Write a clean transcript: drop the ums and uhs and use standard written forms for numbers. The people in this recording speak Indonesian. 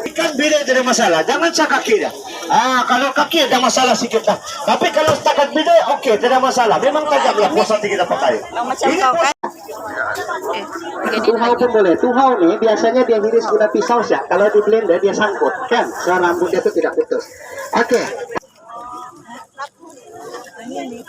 Ikan bida tidak masalah, jangan sa kaki dah. Kalau kaki ada masalah sikit lah. Tapi kalau setakat bida, oke, tidak masalah. Memang tajam lah puasa kita pakai. Macam Ini kau puasa. kan? Tuhau pun boleh. Tuhau nih biasanya dia hiris guna pisau ya. Kalau di blender dia sangkut, kan? So rambutnya itu tidak putus. Oke. Ini.